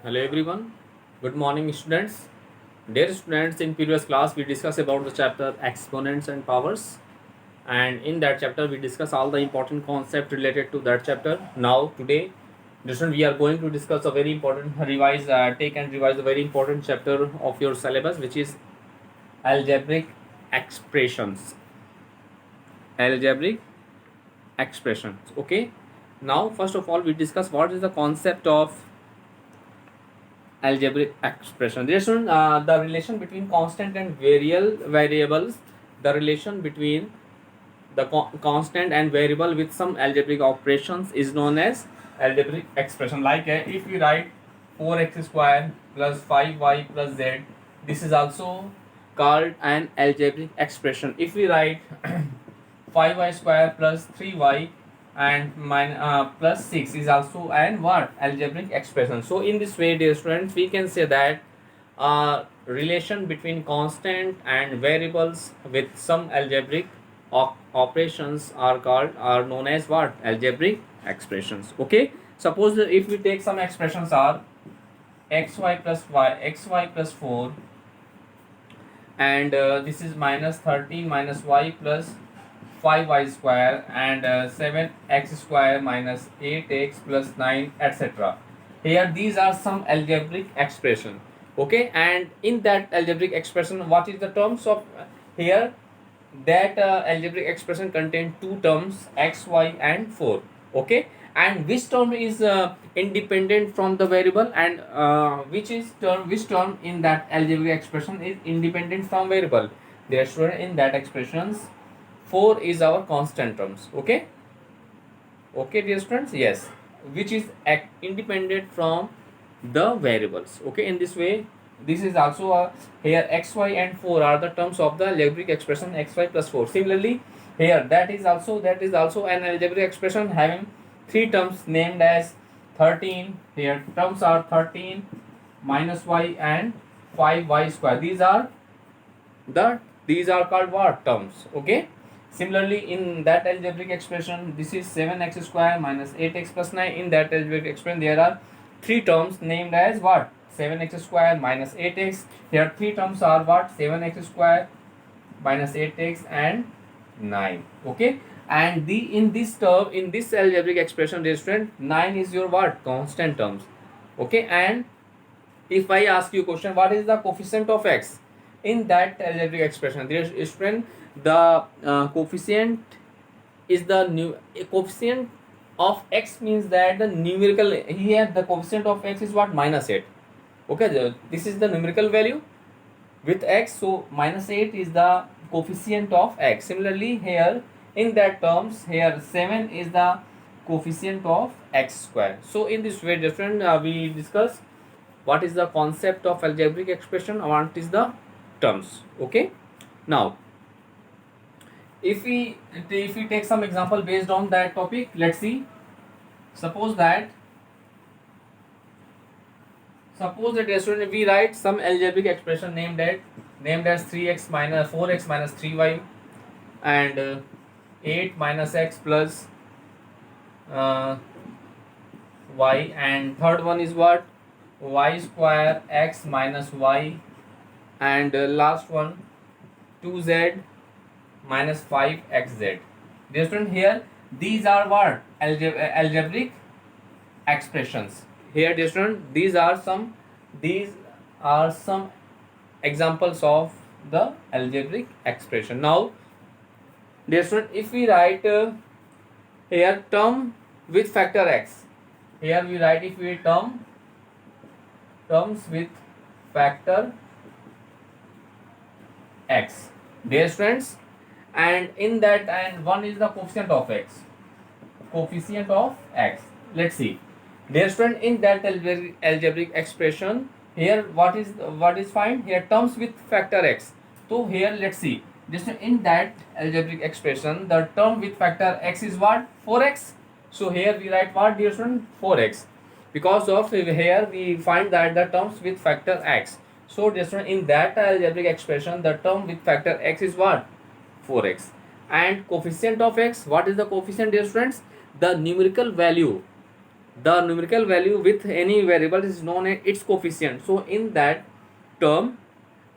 Hello everyone. Good morning students. Dear students, in previous class we discussed about the chapter exponents and powers, and in that chapter we discuss all the important concept related to that chapter. Now today, student, we are going to discuss a very important take and revise a very important chapter of your syllabus, which is algebraic expressions. Algebraic expressions. Okay. Now first of all we discuss what is the concept of algebraic expression. The relation between constant and variables, the relation between the constant and variable with some algebraic operations is known as algebraic expression. Like if we write 4x square plus 5y plus z, this is also called an algebraic expression. If we write 5y square plus 3y and plus 6 is also an what algebraic expression. So in this way, dear students, we can say that relation between constant and variables with some algebraic operations are known as what algebraic expressions. Okay, suppose that if we take some expressions are xy plus 4, and this is minus 13 minus y plus 5y square, and 7x square minus 8x plus 9, etc. Here these are some algebraic expression. Okay, and in that algebraic expression, what is the terms of here? That algebraic expression contain two terms, x, y and 4. Okay, and which term is independent from the variable, and which term in that algebraic expression is independent from variable? Therefore in that expressions 4 is our constant terms. Okay, okay dear students, yes, which is independent from the variables. Okay, in this way this is also a here xy and 4 are the terms of the algebraic expression xy plus 4. Similarly here that is also an algebraic expression having three terms named as 13. Here terms are 13 minus y and 5y square. These are called what terms. Okay, similarly in that algebraic expression, this is 7x square minus 8x plus 9. In that algebraic expression there are three terms named as what 7x square minus 8x. Here three terms are what 7x square minus 8x and 9. Okay, and in this term, in this algebraic expression, dear student, 9 is your what constant terms. Okay, and if I ask you question, what is the coefficient of x in that algebraic expression, dear student, the coefficient is the new coefficient of x means that the numerical here the coefficient of x is what minus 8. Okay, this is the numerical value with x, so minus 8 is the coefficient of x. Similarly here in that terms, here 7 is the coefficient of x square. So in this way different we discuss what is the concept of algebraic expression, what is the terms. Okay, now if we take some example based on that topic, let's see. Suppose that student, we write some algebraic expression named as 3x minus 4x minus 3y, and 8 minus x plus y, and third one is what y square x minus y, and last one 2z minus 5xz. Dear student, here these are what algebraic expressions. Here dear student, these are some examples of the algebraic expression. Now dear student, if we write here term with factor x, here we write if we terms with factor x, dear students, and in that, and one is the coefficient of x. Let's see, dear student, in that algebraic expression, here what is find here terms with factor x. So here let's see, just in that algebraic expression the term with factor x is what 4x. So here we write what, dear student, 4x, because of here we find that the terms with factor x. So dear student, in that algebraic expression the term with factor x is what 4x, and coefficient of x, what is the coefficient, dear students? The numerical value the numerical value with any variable is known as its coefficient. So in that term,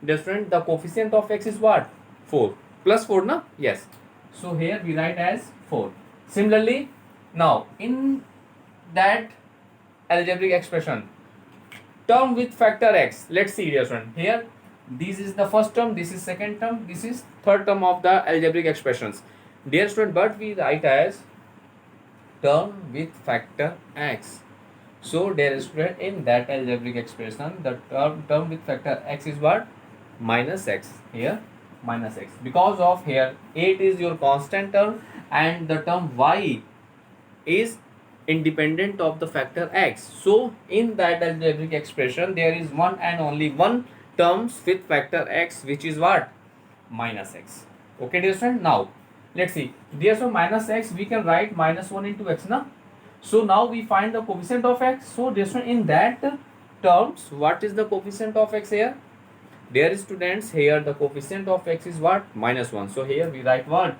different, the coefficient of x is what? 4 plus 4, na? Yes. So here we write as 4. Similarly, now in that algebraic expression, term with factor x, let's see, dear friend, here this is the first term, this is second term, this is third term of the algebraic expressions, dear student, but we write as term with factor x. So dear student, in that algebraic expression, the term with factor x is what? Minus x. Here minus x, because of here 8 is your constant term and the term y is independent of the factor x. So in that algebraic expression there is one and only one terms with factor x, which is what? Minus x. Okay dear friend, now let's see, dear, so minus x we can write minus 1 into x, na? So now we find the coefficient of x. So dear friend, in that terms, what is the coefficient of x here? Dear students, here the coefficient of x is what? Minus 1. So here we write what?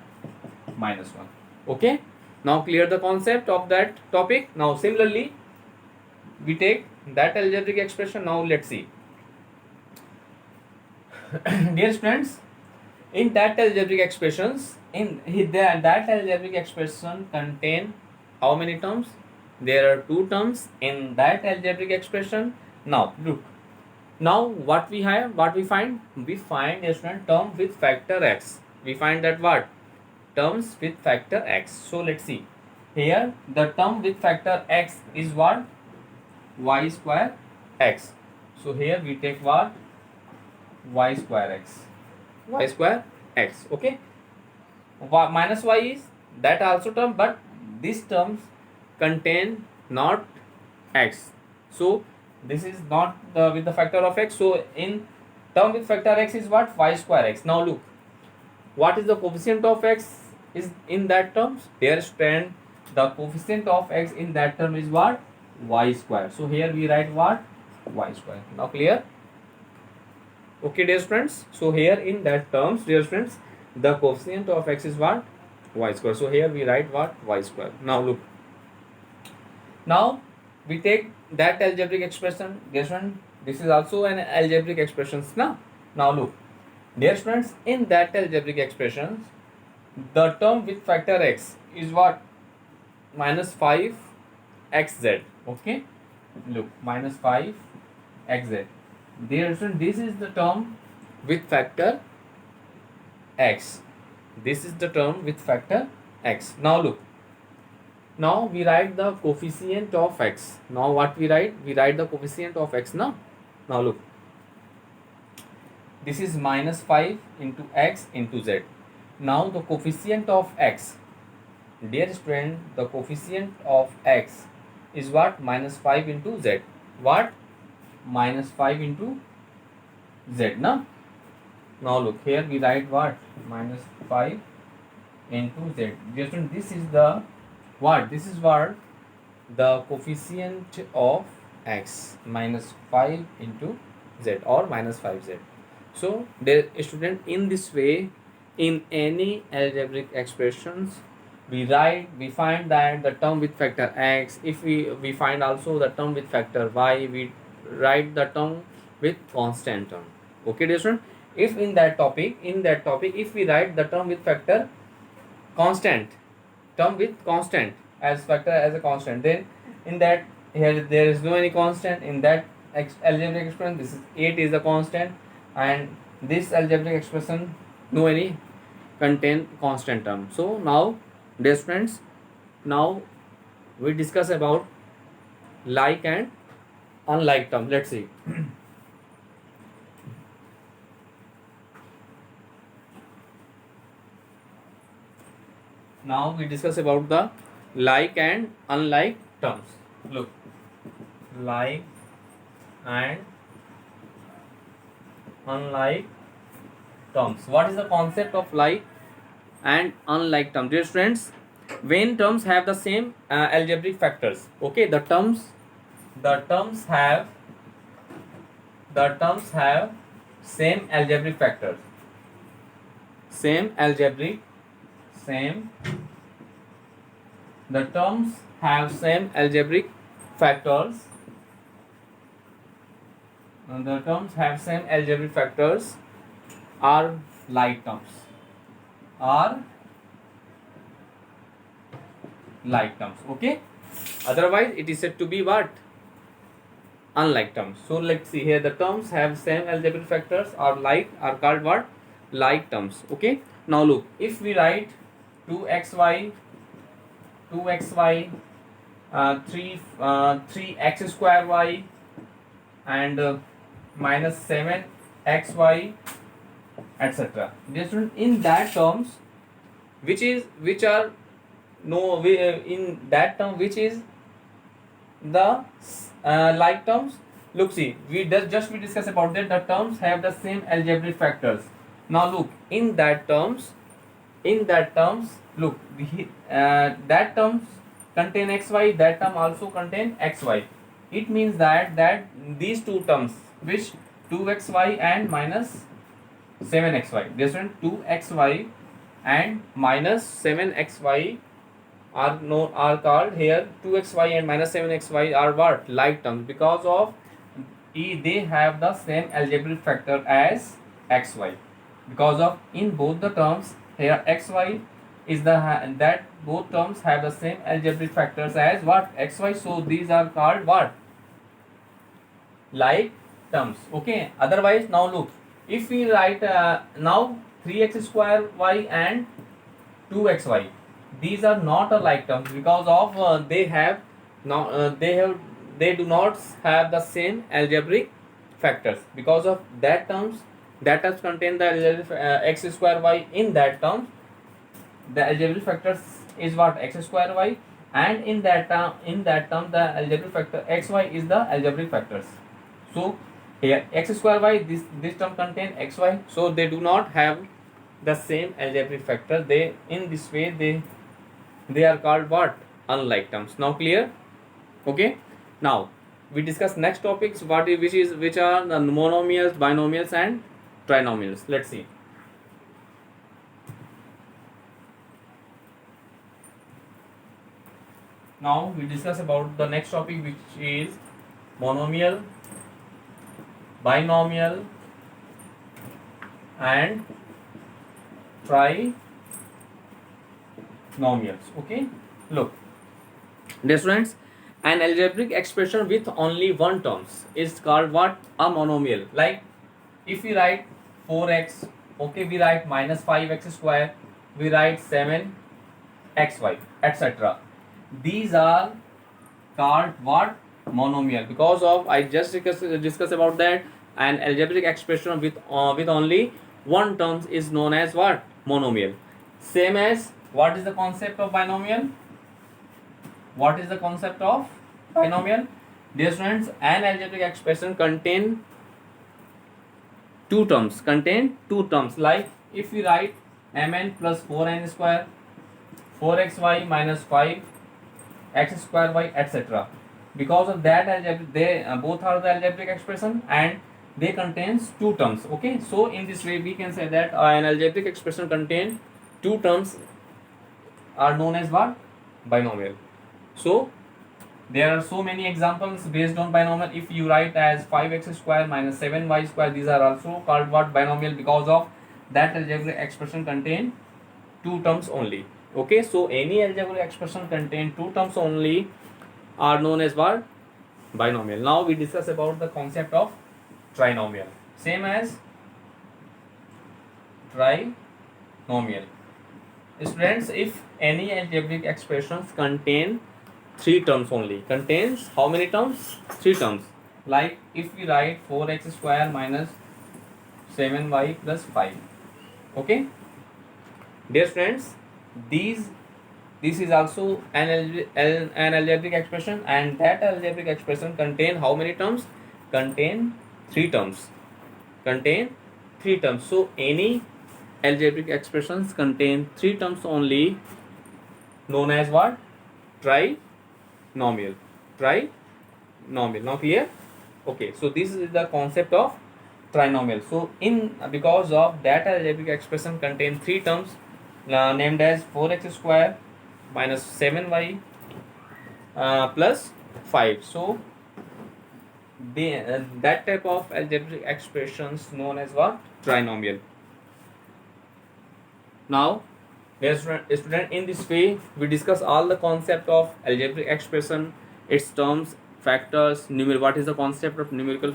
Minus 1. Okay, now clear the concept of that topic. Now similarly we take that algebraic expression. Now let's see. Dear students, in that algebraic expressions, that algebraic expression contain how many terms? There are 2 terms in that algebraic expression. Now look, now what we have, what we find? We find a student term with factor x. We find that what? Terms with factor x. So let's see, here the term with factor x is what? Y square x. So here we take what? Y square x. Y square x. Okay, minus y is that also term, but these terms contain not x. So this is not with the factor of x. So in term with factor x is what? Y square x. Now look, what is the coefficient of x is in that terms? Here stand the coefficient of x in that term is what? Y square. So here we write what? Y square. Now clear? Okay dear friends, so here in that terms, dear friends, the coefficient of x is what? Y square. So here we write what? Y square. Now look, now we take that algebraic expression, dear friend, this is also an algebraic expression now. Now look, dear friends, in that algebraic expressions, the term with factor x is what? Minus 5 xz. Okay, look, minus 5 xz. Dear friend, this is the term with factor x. This is the term with factor x. Now look, now we write the coefficient of x. Now what we write? We write the coefficient of x now. Now look, this is minus 5 into x into z. Now the coefficient of x, dear friend, the coefficient of x is what? Minus 5 into z. What? Minus 5 into z, na? Now look, here we write what? Minus 5 into z. Dear friend, this is the what? This is what? The coefficient of x, minus 5 into z or minus 5z. So the student, in this way, in any algebraic expressions, we find that the term with factor x. If we find also the term with factor y, we write the term with constant term. Okay dear student, if in that topic, if we write the term with factor constant, term with constant as factor as a constant, then in that, here there is no any constant in that algebraic expression. This is 8 is the constant, and this algebraic expression no any contain constant term. So now dear friends, now we discuss about like and unlike term. Let's see. Now we discuss about the like and unlike terms. Look, like and unlike terms. What is the concept of like and unlike terms? Dear friends, when terms have the same algebraic factors, okay, the terms have same algebraic factors, the terms have same algebraic factors, the terms have same algebraic factors are like terms, are like terms. Okay, otherwise it is said to be what? Unlike terms. So let's see here, the terms have same algebraic factors are called what? Like terms. Okay, now look, if we write 2xy 3x square y and minus 7xy, etc. In that terms, which are no in that term which is the like terms. Look, see, we discuss about that the terms have the same algebraic factors. Now look, in that terms look, that terms contain xy, that term also contain xy. It means that these two terms, which 2xy and minus 7xy, different 2xy and minus 7xy are called here 2xy and minus 7xy are what? Like terms, because of they have the same algebraic factor as xy, because of in both the terms here xy is that both terms have the same algebraic factors as what? Xy. So these are called what? Like terms. Okay, otherwise now look, if we write now 3x square y and 2xy, these are not a like terms, because of they do not have the same algebraic factors, because of that terms contain the algebraic x square y. In that terms the algebraic factors is what? X square y, and in that term the algebraic factor xy is the algebraic factors. So here x square y, this term contain xy, so they do not have the same algebraic factor. They, in this way, they are called what? Unlike terms. Now clear? Okay, now we discuss next topics, which are the monomials, binomials and trinomials. Let's see. Now we discuss about the next topic, which is monomial, binomial and trinomials. Okay, look, dear students, an algebraic expression with only one terms is called what? A monomial. Like if we write 4x, okay, we write minus 5x square, we write 7xy, etc. These are called what? Monomial, because of I just discuss about that an algebraic expression with only one terms is known as what? Monomial. Same as, what is the concept of binomial? What is the concept of binomial? Dear students, an algebraic expression contain two terms. Like if we write mn plus 4n square, 4xy minus 5x square y, etc. Because of that they both are the algebraic expression and they contains two terms. Okay, so in this way we can say that an algebraic expression contain two terms are known as what? Binomial. So there are so many examples based on binomial. If you write as 5x square minus 7y square, these are also called what? Binomial, because of that algebraic expression contain two terms only. Okay, so any algebraic expression contain two terms only are known as what? Binomial. Now we discuss about the concept of trinomial. Same as trinomial. Students, if any algebraic expressions contain three terms only, contains how many terms? Three terms. Like if we write 4x square minus 7y plus 5. Okay, dear friends, this is also an algebraic expression, and that algebraic expression contain how many terms? Contain three terms. So any algebraic expressions contain three terms only, known as what? Trinomial. Now clear? Okay, so this is the concept of trinomial. So because of that algebraic expression contain three terms named as 4x square minus 7y plus 5. So that type of algebraic expressions known as what? Trinomial. Now, dear student, in this way we discuss all the concept of algebraic expression, its terms, factors, what is the concept of numerical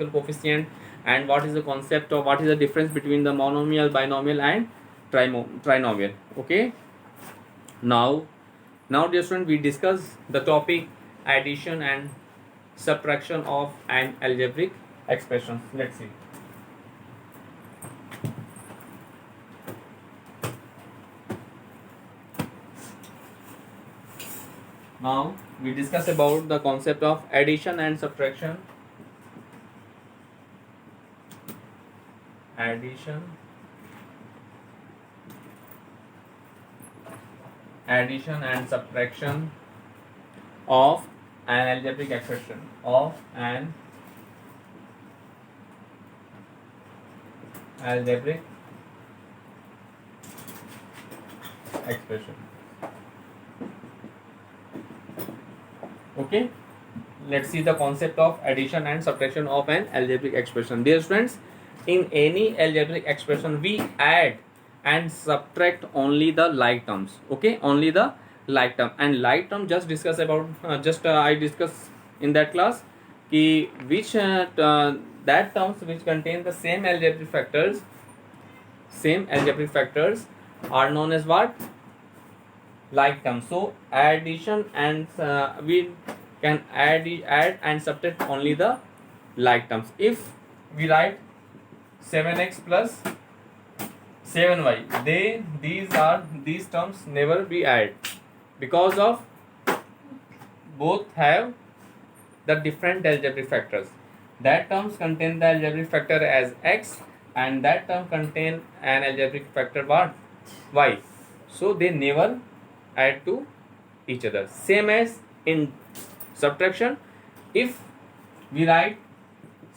coefficient, and what is the concept of what is the difference between the monomial, binomial, and trinomial. Okay. Now dear student, we discuss the topic addition and subtraction of an algebraic expression. Let's see. Now we discuss about the concept of addition and subtraction. Addition and subtraction of an algebraic expression. Of an algebraic expression. Okay, let's see the concept of addition and subtraction of an algebraic expression. Dear students, in any algebraic expression we add and subtract only the like terms. Okay, only the like term. And like term just discuss about I discuss in that class ki which that terms which contain the same algebraic factors are known as what? Like terms. So addition and we can add and subtract only the like terms. If we write 7x plus 7y, these terms never be added because of both have the different algebraic factors. That terms contain the algebraic factor as x, and that term contain an algebraic factor what? Y. So they never add to each other. Same as in subtraction, if we write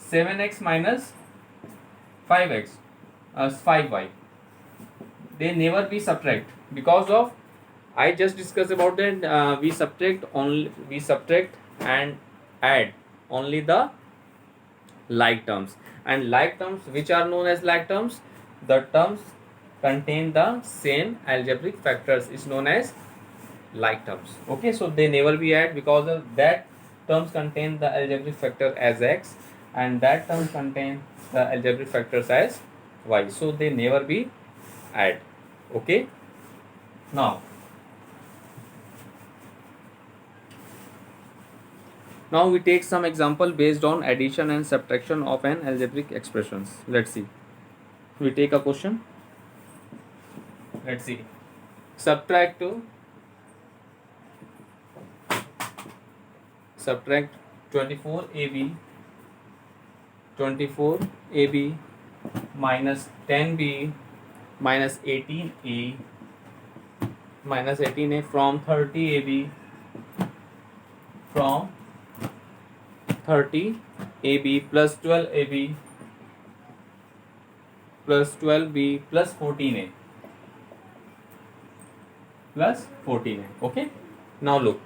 7x minus 5x as 5y, they never be subtract because of I just discussed about that. We subtract and add only the like terms, and like terms which are known as like terms, the terms contain the same algebraic factors is known as like terms. Okay, so they never be add because of that terms contain the algebraic factor as x, and that term contain the algebraic factors as y, so they never be add. Okay, now we take some example based on addition and subtraction of an algebraic expressions. Let's see. We take a question. Let's see. Subtract 24ab minus 10b minus 18a from 30ab plus 12ab plus 12b plus 14a plus 14a. Okay, now look,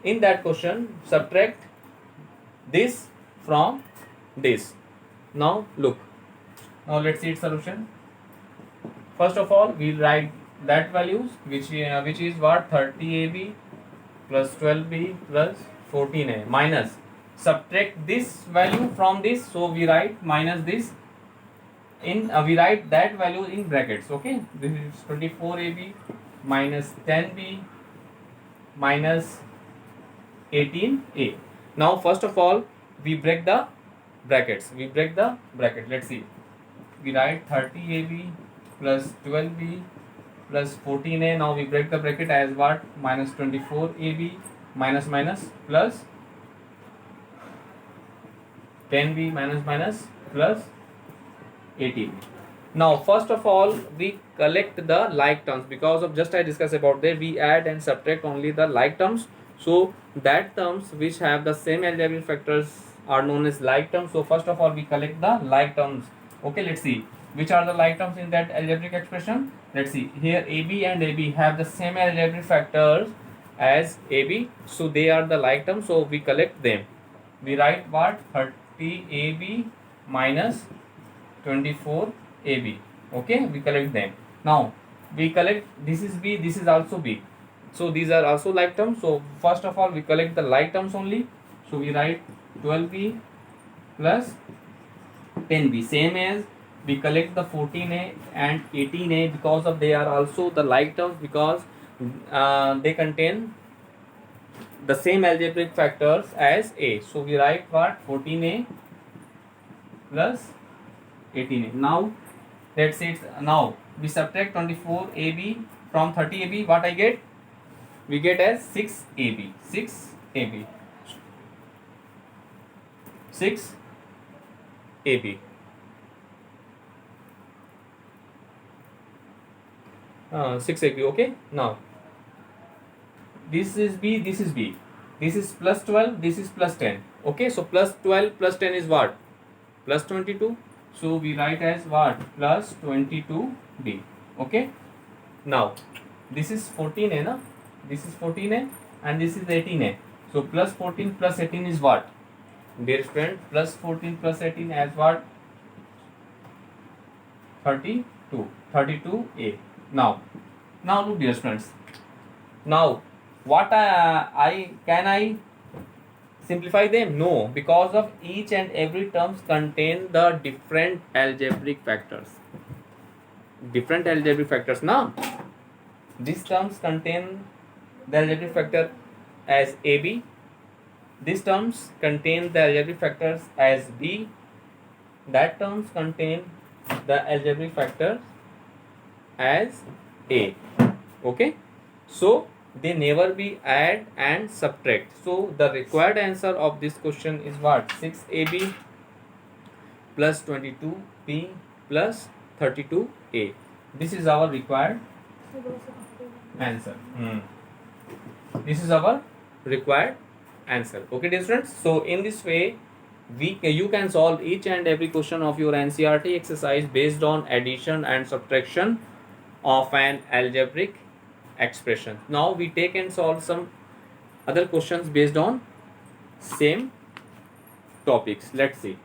in that question subtract this from this. Now look, now let's see its solution. First of all, we'll write that values which is what? 30ab plus 12b plus 14a minus subtract this value from this, so we write minus this in we write that value in brackets. Okay, this is 24ab minus 10b minus 18a. Now first of all we break the brackets. Let's see, we write 30ab plus 12b plus 14a. Now we break the bracket as what? Minus 24ab minus plus 10b minus plus 18. Now first of all we collect the like terms because of just I discussed about that we add and subtract only the like terms. So that terms which have the same algebraic factors are known as like terms. So first of all we collect the like terms. Okay, let's see which are the like terms in that algebraic expression. Let's see, here ab and ab have the same algebraic factors as AB, so they are the like terms, so we collect them. We write what? 30AB minus 24AB. Okay, we collect them. Now we collect, this is B, this is also B, so these are also like terms. So first of all we collect the like terms only, so we write 12B plus 10B, same as we collect the 14A and 18A, because of they are also the like terms, because they contain the same algebraic factors as A. So we write what? 14A plus 18A. Now that's it. Now we subtract 24AB from 30AB. What I get? We get as 6AB. 6AB. 6AB. 6AB. Okay. Now this is B, this is B, this is plus 12, this is plus 10. Okay, so plus 12 plus 10 is what? Plus 22. So we write as what? Plus 22B. Okay, now this is 14A, na? This is 14A and this is 18A. So plus 14 plus 18 is what? Dear friend, plus 14 plus 18 as what? 32. 32A. Now look dear friends. Now what I can I simplify them? No, because of each and every terms contain the different algebraic factors. Different algebraic factors. Now these terms contain the algebraic factor as AB. These terms contain the algebraic factors as B. That terms contain the algebraic factors as A. Okay, so they never be add and subtract. So the required answer of this question is what? 6AB plus 22B plus 32A. This is our required answer. This is our required answer. Okay dear friends, so in this way you can solve each and every question of your NCERT exercise based on addition and subtraction of an algebraic expression. Now we take and solve some other questions based on same topics. Let's see.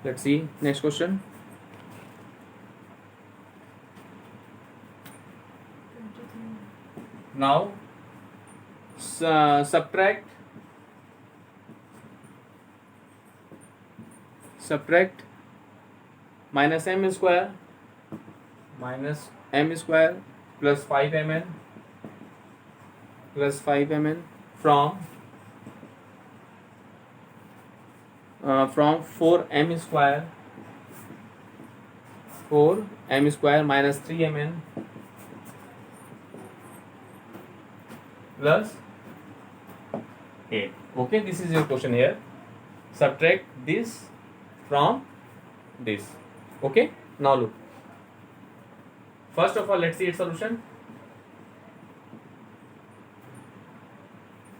Let's see next question. Now subtract minus m square plus 5mn from 4m square minus 3mn plus 8. Okay, this is your question here. Subtract this from this. Okay, now look. First of all, let's see its solution.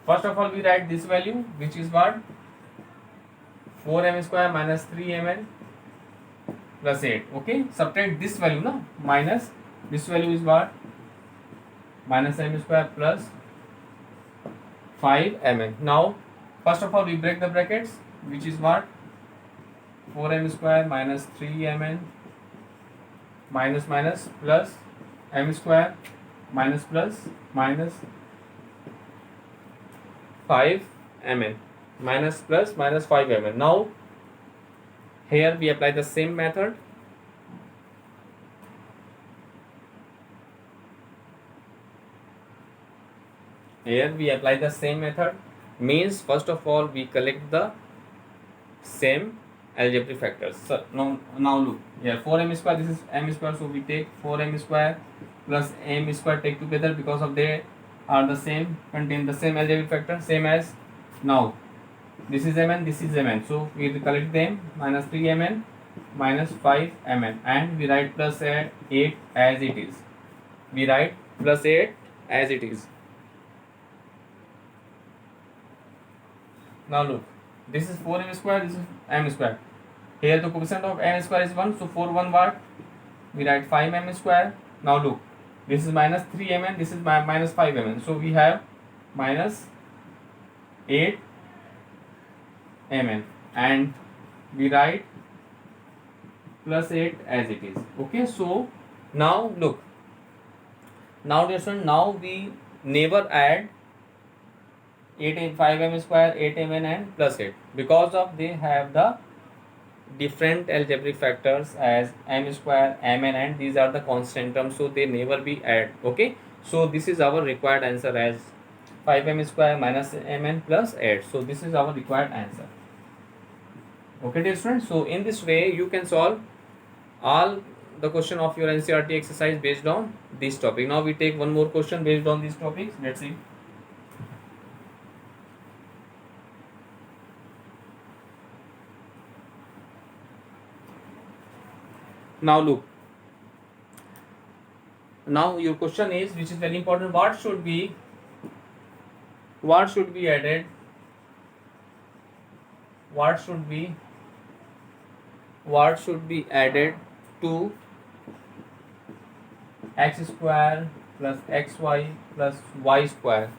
First of all, we write this value, which is what? 4m square minus 3mn plus 8. Okay, subtract this value, no? Minus this value is what? Minus m square plus 5mn. Now first of all we break the brackets, which is what? 4m square minus 3mn minus plus m square minus plus minus 5mn minus plus minus 5mn. Now here we apply the same method. Here we apply the same method, means first of all we collect the same algebraic factors. So now look here, 4m square, this is m square, so we take 4m square plus m square, take together because of they are the same, contain the same algebraic factor, same as now this is mn, this is mn, so we collect them, minus 3mn minus 5mn, and we write plus 8 as it is. We write plus 8 as it is. Now look, this is 4m square, this is m square. Here the coefficient of m square is 1, so 4 1 what? We write 5m square. Now look, this is minus 3mn, this is minus 5mn, so we have minus 8mn, and we write plus 8 as it is. Okay, so now look, now dear student, now we never add 5m square, 8mn and plus 8 because of they have the different algebraic factors as m square, mn, and these are the constant terms, so they never be add. Okay, so this is our required answer as 5m square minus mn plus 8. So this is our required answer. Okay dear students, so in this way you can solve all the question of your NCERT exercise based on this topic. Now we take one more question based on these topics. Let's see. Now look, now your question is, which is very important, what should be added, what should be added to x square plus xy plus y square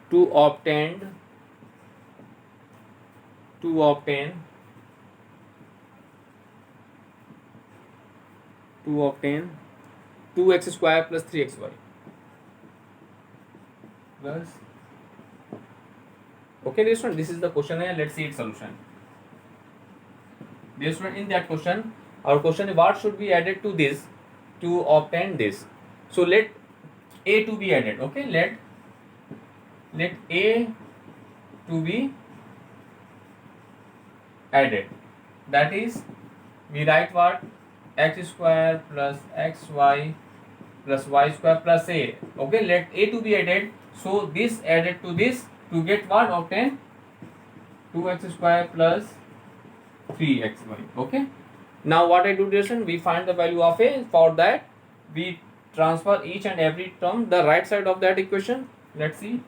to obtain 2x square plus 3xy plus. Okay dear student, this is the question here. Let's see its solution. Dear student, in that question, our question is what should be added to this to obtain this. So let a to be added. Okay, let a to be added. That is, we write what? X square plus xy plus y square plus a. Okay, let a to be added. So this added to this to get what? Obtain 2x square plus 3xy. Okay, now what I do, we find the value of a. For that we transfer each and every term the right side of that equation. Let's see,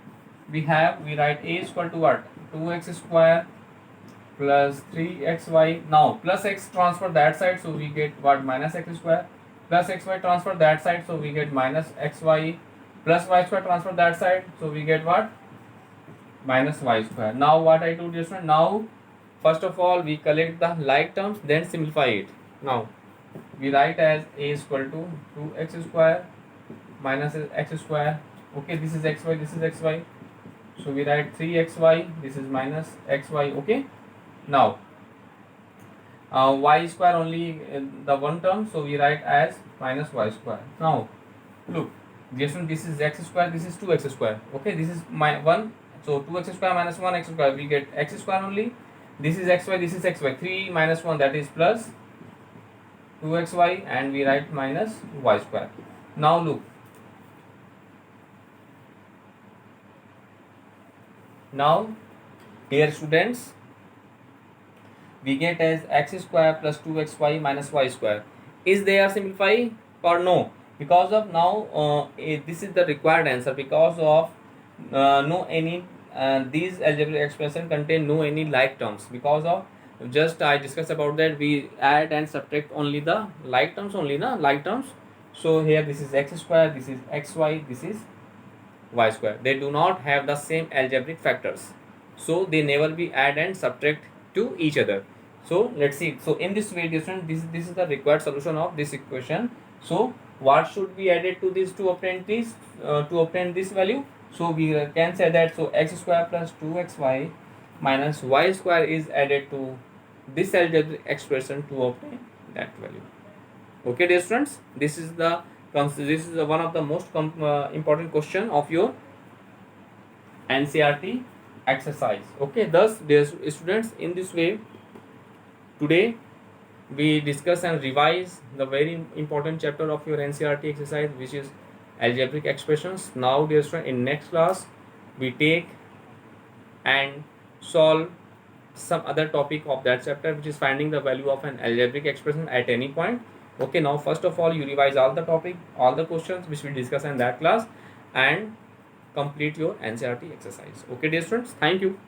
we write a is equal to what? 2x square plus 3xy. Now plus x transfer that side, so we get what? Minus x square. Plus xy transfer that side, so we get minus xy. Plus y square transfer that side, so we get what? Minus y square. Now what I do, now first of all we collect the like terms, then simplify it. Now we write as a is equal to 2x square minus x square. Okay, this is xy, this is xy, so we write 3xy, this is minus xy. Okay, now y square only the one term, so we write as minus y square. Now look, this is x square, this is 2x square. Okay, this is my 1, so 2x square minus 1x square, we get x square only. This is xy, this is xy. 3 minus 1, that is plus 2xy, and we write minus y square. Now look, now here students, we get as x square plus 2xy minus y square. Is there simplify or no? Because of now this is the required answer, because of no any these algebraic expression contain no any like terms. Because of just I discussed about that, we add and subtract only the like terms, like terms. So here this is x square, this is xy, this is y square. They do not have the same algebraic factors, so they never be add and subtract to each other. So let's see. So in this way, this is the required solution of this equation. So what should be added to this to obtain this value? So we can say that, so x square plus 2xy minus y square is added to this algebraic expression to obtain that value. Okay dear students, this is one of the most important question of your NCERT exercise. Okay, thus dear students, in this way today we discuss and revise the very important chapter of your NCERT exercise, which is algebraic expressions. Now dear students, in next class we take and solve some other topic of that chapter, which is finding the value of an algebraic expression at any point. Okay, now first of all you revise all the topic, all the questions which we discuss in that class, and complete your NCERT exercise. Okay dear students, thank you.